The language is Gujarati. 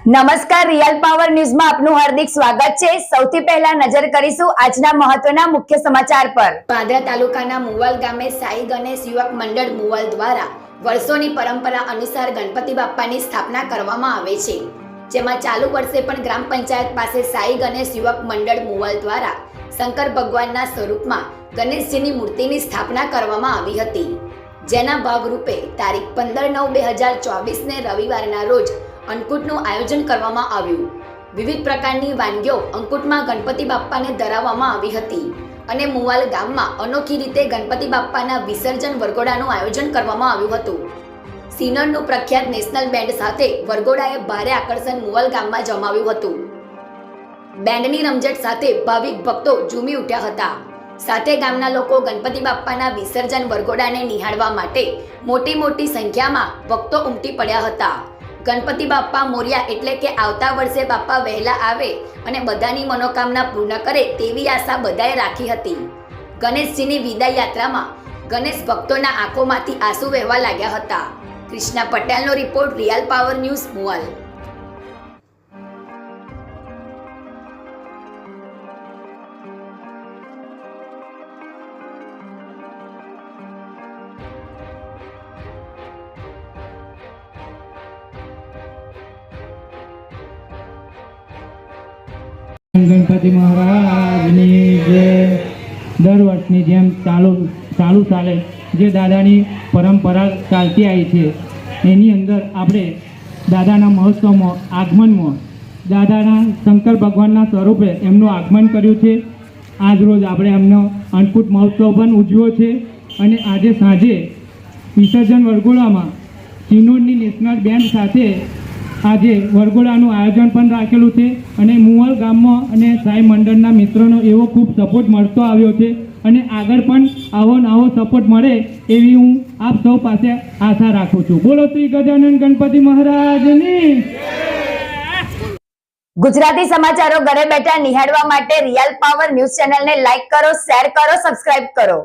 નમસ્કાર, રિયલ પાવર ન્યૂઝમાં આપનું હાર્દિક સ્વાગત છે। સૌથી પહેલા નજર કરીશું આજના મહત્વના મુખ્ય સમાચાર પર। પાદરા તાલુકાના મુવાલ ગામે સાઈ ગણેશ યુવક મંડળ મુવાલ દ્વારા વર્ષોની પરંપરા અનુસાર ગણપતિ બાપ્પાની સ્થાપના કરવામાં આવે છે, જેમાં ચાલુ વર્ષે પણ ગ્રામ પંચાયત પાસે સાઈ ગણેશ યુવક મંડળ મુવાલ દ્વારા શંકર ભગવાનના સ્વરૂપમાં ગણેશજીની મૂર્તિની સ્થાપના કરવામાં આવી હતી, જેના ભાગરૂપે તારીખ 15/9/2024 રવિવારના રોજ અંકુટનું આયોજન કરવામાં આવ્યું। વિવિધ પ્રકારની વાનગીઓ અંકુટમાં ગણપતિ બાપ્પાને ધરાવવામાં આવી હતી અને મુવાલ ગામમાં અનોખી રીતે ગણપતિ બાપ્પાના વિસર્જન વરઘોડાનું આયોજન કરવામાં આવ્યું હતું। સિનોરનું પ્રખ્યાત નેશનલ બેન્ડ સાથે વરઘોડાએ ભારે આકર્ષણ મુવાલ ગામમાં જમાવ્યું હતું। બેન્ડની રમઝટ સાથે ભાવિક ભક્તો ઝૂમી ઉઠ્યા હતા। સાથે ગામના લોકો ગણપતિ બાપ્પાના વિસર્જન વરઘોડાને નિહાળવા માટે મોટી સંખ્યામાં ભક્તો ઉમટી પડ્યા હતા। ગણપતિ બાપ્પા મોર્યા એટલે કે આવતા વર્ષે બાપ્પા વહેલા આવે અને બધાની મનોકામના પૂર્ણ કરે તેવી આશા બધાએ રાખી હતી। ગણેશજીની વિદાય યાત્રામાં ગણેશ ભક્તોના આંખોમાંથી આંસુ વહેવા લાગ્યા હતા। કૃષ્ણા પટેલનો report, real power news, Muval. Ganpati મહારાજની જે દર વર્ષની જેમ ચાલુ ચાલે જે દાદાની પરંપરા ચાલતી આવી છે, એની અંદર આપણે દાદાના મહોત્સવમાં આગમનમાં દાદાના શંકર ભગવાનના સ્વરૂપે એમનું આગમન કર્યું છે। આજ રોજ આપણે એમનો અન્નકૂટ મહોત્સવ પણ ઉજવ્યો છે અને આજે સાંજે વિસર્જન વરઘોડામાં સિનોરની નેશનલ બેન્ડ સાથે આજે વરઘોડાનું આયોજન પણ રાખેલું છે અને મુવાલ ગામમાં અને સાઈ મંડળના મિત્રોનો એવો ખૂબ સપોર્ટ મળતો આવ્યો છે અને આગળ પણ આવો સપોર્ટ મળે એવી હું આપ સૌ પાસે આશા રાખું છું। બોલો શ્રી ગજાનન ગણપતિ મહારાજની। ગુજરાતી સમાચારો ઘરે બેઠા નિહાળવા માટે રિયલ પાવર ન્યૂઝ ચેનલને લાઈક કરો, શેર કરો, સબસ્ક્રાઇબ કરો।